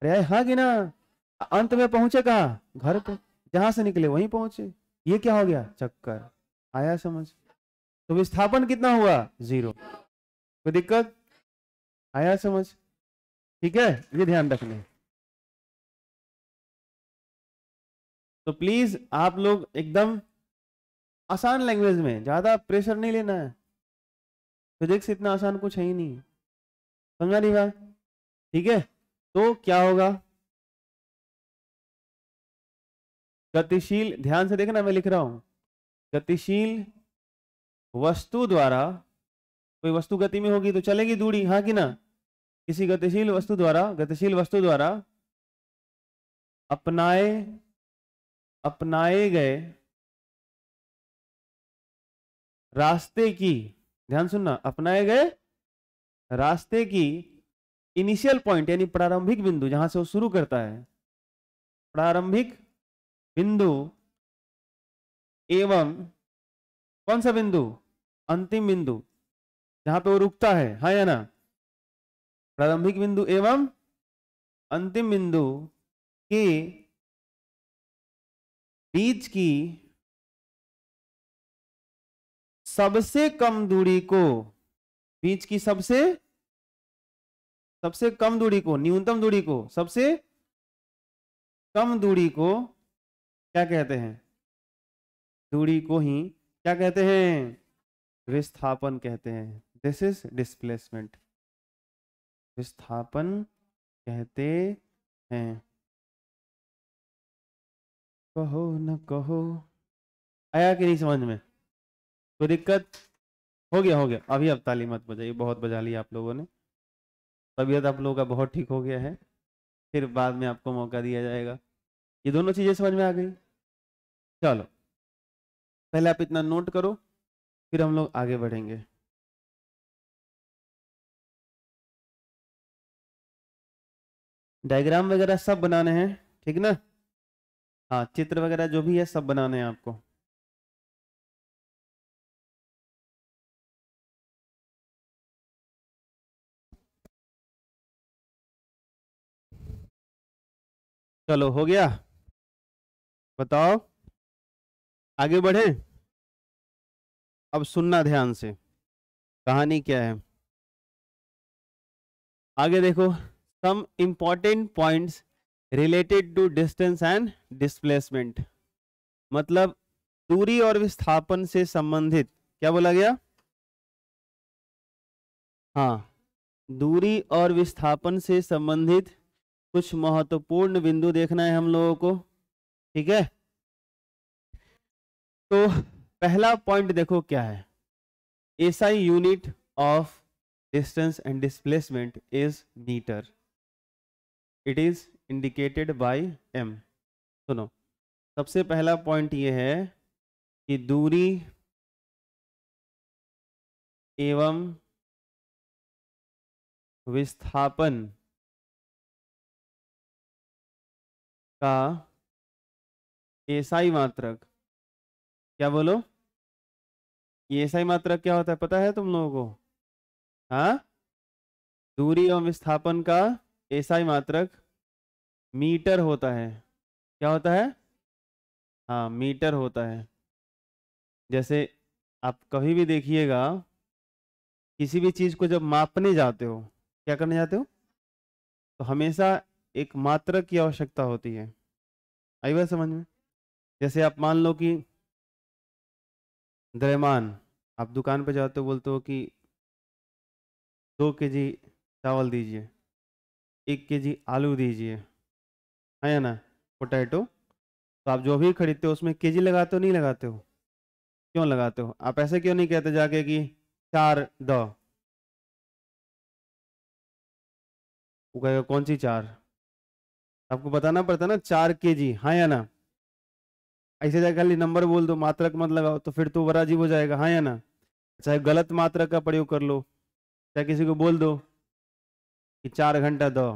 अरे हाँ कि ना, अंत में पहुंचे कहाँ, घर पे, जहां से निकले वहीं पहुंचे, ये क्या हो गया, चक्कर। आया समझ, तो विस्थापन कितना हुआ, 0, कोई दिक्कत, आया समझ, ठीक है, ये ध्यान रखना। तो प्लीज आप लोग एकदम आसान लैंग्वेज में, ज्यादा प्रेशर नहीं लेना है, फिजिक्स इतना आसान कुछ है ही नहीं, समझा नहीं बात, ठीक है। तो क्या होगा, गतिशील, ध्यान से देखना मैं लिख रहा हूं, गतिशील वस्तु द्वारा, कोई वस्तु गति में होगी तो चलेगी दूरी, हाँ कि ना, किसी गतिशील वस्तु द्वारा अपनाए अपनाए गए रास्ते की, ध्यान सुनना, अपनाए गए रास्ते की इनिशियल पॉइंट यानी प्रारंभिक बिंदु, जहां से वो शुरू करता है, प्रारंभिक बिंदु एवं कौन सा बिंदु, अंतिम बिंदु, जहां पे वो रुकता है, हाँ या ना, प्रारंभिक बिंदु एवं अंतिम बिंदु के बीच की सबसे कम दूरी को, बीच की सबसे सबसे कम दूरी को, न्यूनतम दूरी को, सबसे कम दूरी को क्या कहते हैं, दूरी को ही क्या कहते हैं, विस्थापन कहते हैं। दिस इज डिस्प्लेसमेंट, विस्थापन कहते हैं, कहो न कहो, आया कि नहीं समझ में, कोई दिक्कत, हो गया अभी, अब ताली मत बजाइए, बहुत बजा लिया आप लोगों ने, तबीयत आप लोगों का बहुत ठीक हो गया है, फिर बाद में आपको मौका दिया जाएगा। ये दोनों चीजें समझ में आ गई, चलो पहले आप इतना नोट करो, फिर हम लोग आगे बढ़ेंगे। डायग्राम वगैरह सब बनाने हैं, ठीक ना, हाँ चित्र वगैरह जो भी है सब बनाने हैं आपको। चलो हो गया, बताओ आगे बढ़े। अब सुनना ध्यान से, कहानी क्या है आगे देखो। Some important points related to distance and displacement, मतलब दूरी और विस्थापन से संबंधित, क्या बोला गया? हाँ, दूरी और विस्थापन से संबंधित कुछ महत्वपूर्ण बिंदु देखना है हम लोगों को, ठीक है। तो पहला पॉइंट देखो क्या है, SI unit of distance and displacement is metre, it is indicated by M. सुनो, सबसे पहला पॉइंट ये है कि दूरी एवं विस्थापन का एसआई मात्रक, क्या बोलो, ये एसआई मात्रक क्या होता है पता है तुम लोगों को? हाँ, दूरी एवं विस्थापन का एसआई मात्रक मीटर होता है। क्या होता है? हाँ, मीटर होता है। जैसे आप कभी भी देखिएगा, किसी भी चीज को जब मापने जाते हो, क्या करने जाते हो, तो हमेशा एक मात्रक की आवश्यकता होती है। आई बात समझ में? जैसे आप मान लो कि द्रव्यमान, आप दुकान पे जाते हो, बोलते हो कि 2 kg चावल दीजिए, 1 kg आलू दीजिए, है या ना, पोटैटो। तो आप जो भी खरीदते हो उसमें केजी लगाते हो नहीं लगाते हो? क्यों लगाते हो? आप ऐसे क्यों नहीं कहते जाके कि 4 दो? वो कहेगा कौन सी 4? आपको बताना पड़ता है ना 4 kg, हाँ या ना। ऐसे जाके खाली नंबर बोल दो, मात्रक मत लगाओ, तो फिर तो बड़ा अजीब हो जाएगा, हाँ या ना। चाहे गलत मात्रक का प्रयोग कर लो, चाहे किसी को बोल दो कि 4 घंटा दो।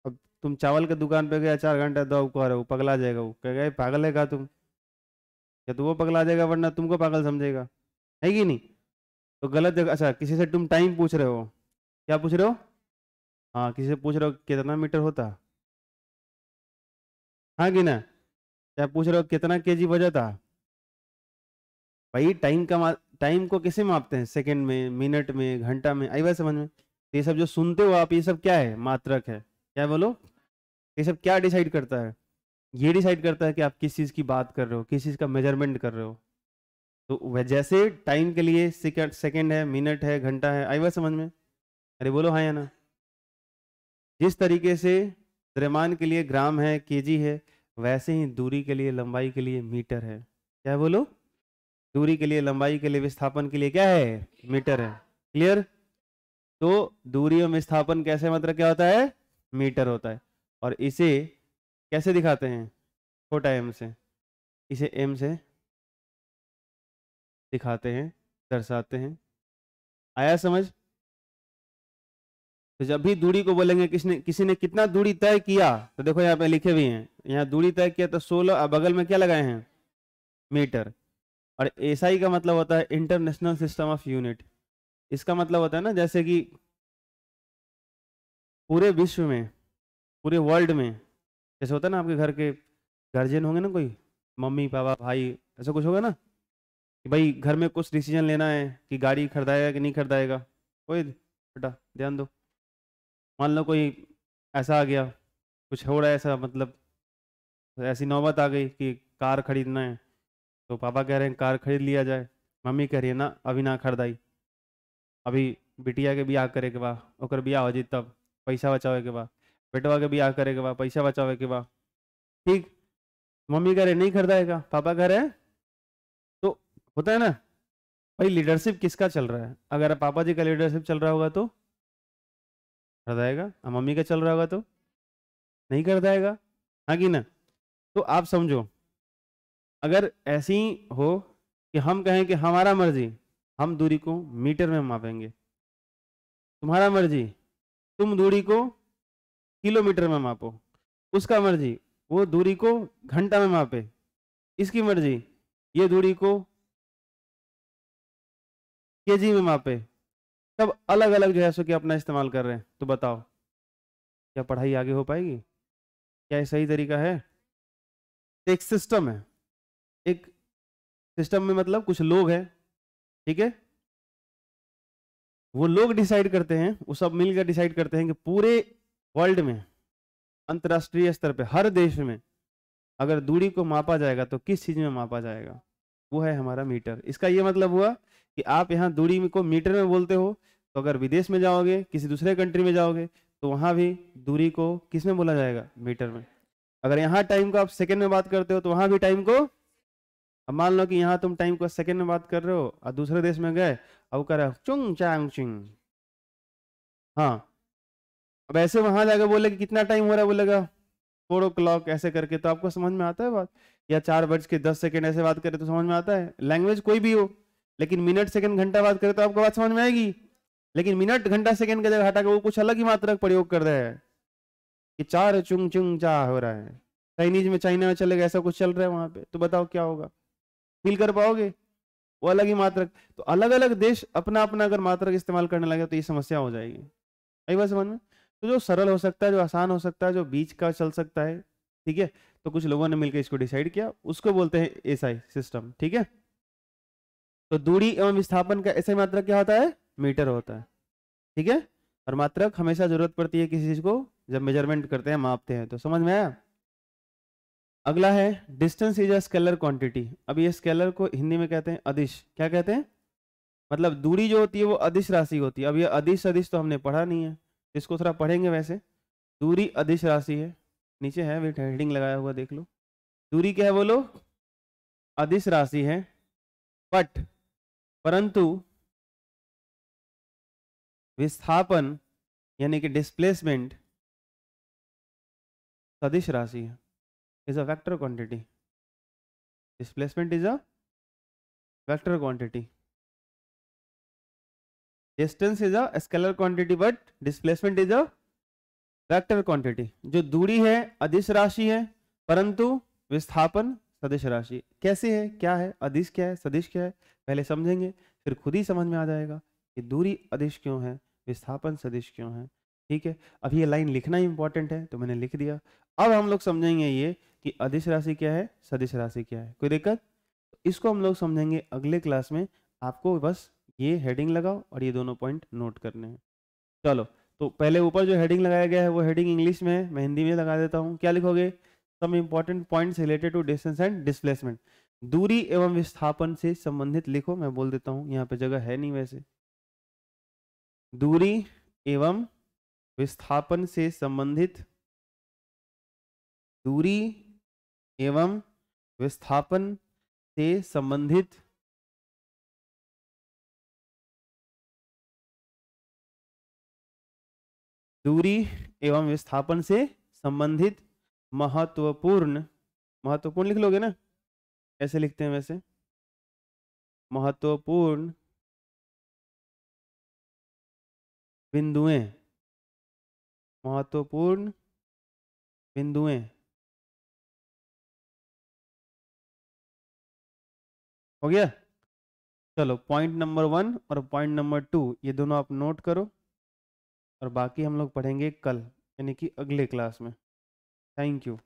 अब तुम चावल के दुकान पे गया, 4 घंटा दो कह रहे हो, पगला जाएगा, वो कहेगा "ये पागल है का तुम"। या तो वो पगला जाएगा, वरना तुमको पागल समझेगा, है कि नहीं। तो गलत जगह, अच्छा किसी से तुम टाइम पूछ रहे हो, क्या पूछ रहे हो? हाँ, किसी से पूछ रहे हो कितना मीटर होता, हाँ कि ना। क्या पूछ रहे हो कितना केजी वजन था? भाई टाइम का, टाइम को किसे मापते हैं, सेकंड में, मिनट में, घंटा में, आई बात समझ में। तो ये सब जो सुनते हो आप, ये सब क्या है, मात्रक है। क्या बोलो, ये सब क्या डिसाइड करता है? ये डिसाइड करता है कि आप किस चीज की बात कर रहे हो, किस चीज का मेजरमेंट कर रहे हो। तो जैसे टाइम के लिए सेकंड, सेकंड है, मिनट है, घंटा है, आई बात समझ में। अरे बोलो हाँ या ना। जिस तरीके से द्रव्यमान के लिए ग्राम है, केजी है, वैसे ही दूरी के लिए, लंबाई के लिए मीटर है। क्या बोलो, दूरी के लिए, लंबाई के लिए, विस्थापन के लिए क्या है, मीटर है। क्लियर? तो दूरी और विस्थापन कैसे, मतलब क्या होता है, मीटर होता है। और इसे कैसे दिखाते हैं, छोटा एम से, इसे एम से दिखाते हैं, दर्शाते हैं। आया समझ? तो जब भी दूरी को बोलेंगे, किसने, किसी ने कितना दूरी तय किया, तो देखो यहाँ पे लिखे भी हैं, यहाँ दूरी तय किया तो 16, अब बगल में क्या लगाए हैं, मीटर। और एसआई का मतलब होता है इंटरनेशनल सिस्टम ऑफ यूनिट। इसका मतलब होता है ना, जैसे कि पूरे विश्व में, पूरे वर्ल्ड में, जैसे होता है ना आपके घर के गार्जियन होंगे ना, कोई मम्मी पापा भाई, ऐसा कुछ होगा ना, कि भाई घर में कुछ डिसीजन लेना है कि गाड़ी खरीदाएगा कि नहीं खरीदाएगा। कोई बेटा ध्यान दो, मान लो कोई ऐसा आ गया, कुछ हो रहा है ऐसा, मतलब ऐसी नौबत आ गई कि कार खरीदना है, तो पापा कह रहे हैं कार खरीद लिया जाए, मम्मी कह रही है ना अभी ना खरीदाई, अभी बिटिया के बियाह करे के बा, ओकर बियाह हो जी तब पैसा बचावे के बा, बेटवा के बियाह करे के बा, पैसा बचावे के बा। ठीक, मम्मी कह रहे नहीं खरीदाएगा, पापा कह रहे हैं, तो होता है ना। भाई लीडरशिप किसका चल रहा है? अगर पापा जी का लीडरशिप चल रहा होगा तो खरीदाएगा, और मम्मी का चल रहा होगा तो नहीं खरीदाएगा, हाँ कि ना। तो आप समझो, अगर ऐसी हो कि हम कहें कि हमारा मर्जी, हम दूरी को मीटर में मापेंगे, तुम्हारा मर्जी तुम दूरी को किलोमीटर में मापो, उसका मर्जी वो दूरी को घंटा में मापे, इसकी मर्जी ये दूरी को केजी में मापे, सब अलग अलग जो है सो कि अपना इस्तेमाल कर रहे हैं। तो बताओ क्या पढ़ाई आगे हो पाएगी? क्या ये सही तरीका है? एक सिस्टम है, एक सिस्टम में मतलब कुछ लोग हैं, ठीक है, वो लोग डिसाइड करते हैं, वो सब मिलकर डिसाइड करते हैं कि पूरे वर्ल्ड में, अंतर्राष्ट्रीय स्तर पे, हर देश में अगर दूरी को मापा जाएगा तो किस चीज में मापा जाएगा, वो है हमारा मीटर। इसका ये मतलब हुआ कि आप यहाँ दूरी को मीटर में बोलते हो, तो अगर विदेश में जाओगे, किसी दूसरे कंट्री में जाओगे, तो वहां भी दूरी को किस में बोला जाएगा? मीटर में। अगर यहाँ टाइम को आप सेकंड में बात करते हो तो वहां भी टाइम को, अब मान लो कि यहाँ तुम टाइम को सेकंड में बात कर रहे हो और दूसरे देश में गए, अब कर रहे हो चुंग चांग चिंग, हाँ, अब ऐसे वहां जाकर बोले कि कितना टाइम हो रहा है, बोलेगा 4 o'clock ऐसे करके, तो आपको समझ में आता है बात? या 4:10 ऐसे बात करे तो समझ में आता है? लैंग्वेज कोई भी हो, लेकिन मिनट सेकंड घंटा बात करे तो आपको बात समझ में आएगी। लेकिन मिनट घंटा सेकंड की जगह हटा के वो कुछ अलग ही मात्रा का प्रयोग कर रहा है कि 4 चुंग चुंग चा हो रहा है। चाइनीज में, चाइना में चलेगा, ऐसा कुछ चल रहा है वहां पे, तो बताओ क्या होगा? फील कर पाओगे? वो अलग ही मात्रक। तो अलग अलग देश अपना अपना अगर मात्रक इस्तेमाल करने लगे तो ये समस्या हो जाएगी। आई बात समझ में? तो जो सरल हो सकता है, जो आसान हो सकता है, जो बीच का चल सकता है, ठीक है, तो कुछ लोगों ने मिलकर इसको डिसाइड किया, उसको बोलते हैं एसआई सिस्टम, ठीक है। तो दूरी एवं विस्थापन का एसआई मात्रक क्या होता है? मीटर होता है, ठीक है। और मात्रक हमेशा जरूरत पड़ती है किसी चीज को जब मेजरमेंट करते हैं, मापते हैं, तो समझ में आया? अगला है distance is a scalar quantity. अब ये स्केलर को हिंदी में कहते हैं अदिश। क्या कहते हैं? मतलब दूरी जो होती है वो अदिश राशि होती है। अब ये अदिश अदिश तो हमने पढ़ा नहीं है, इसको थोड़ा पढ़ेंगे। वैसे दूरी अदिश राशि है, नीचे है वेट हेडिंग लगाया हुआ, देख लो। दूरी क्या है बोलो? अदिश राशि है, बट परंतु विस्थापन यानी कि डिस्प्लेसमेंट सदिश राशि है, is a vector quantity. Displacement is a vector quantity. Distance is a scalar quantity but displacement is a vector quantity. जो दूरी है अदिश राशि है, परंतु विस्थापन सदिश राशि। कैसे है, क्या है, अदिश क्या है, सदिश क्या है, पहले समझेंगे, फिर खुद ही समझ में आ जाएगा कि दूरी अदिश क्यों है, विस्थापन सदिश क्यों है, ठीक है। अब ये लाइन लिखना इंपॉर्टेंट है तो मैंने लिख दिया। अब हम लोग समझेंगे ये कि अदिश राशि क्या है, सदिश राशि क्या है। कोई दिक्कत? इसको हम लोग समझेंगे अगले क्लास में। आपको बस ये हेडिंग लगाओ और ये दोनों पॉइंट नोट करने हैं। चलो, तो पहले ऊपर जो हेडिंग लगाया गया है वो हेडिंग इंग्लिश में है, मैं हिंदी में लगा देता हूँ। क्या लिखोगे? Some important points related to distance and displacement. दूरी एवं विस्थापन से संबंधित लिखो, मैं बोल देता हूँ, यहाँ पे जगह है नहीं वैसे। दूरी एवं विस्थापन से संबंधित, दूरी एवं विस्थापन से संबंधित दूरी एवं विस्थापन से संबंधित महत्वपूर्ण, महत्वपूर्ण लिख लोगे ना, ऐसे लिखते हैं वैसे, महत्वपूर्ण बिंदुएं, महत्वपूर्ण बिंदुएं। हो गया? चलो, पॉइंट नंबर 1 और पॉइंट नंबर 2 ये दोनों आप नोट करो, और बाकी हम लोग पढ़ेंगे कल, यानी कि अगले क्लास में। Thank you.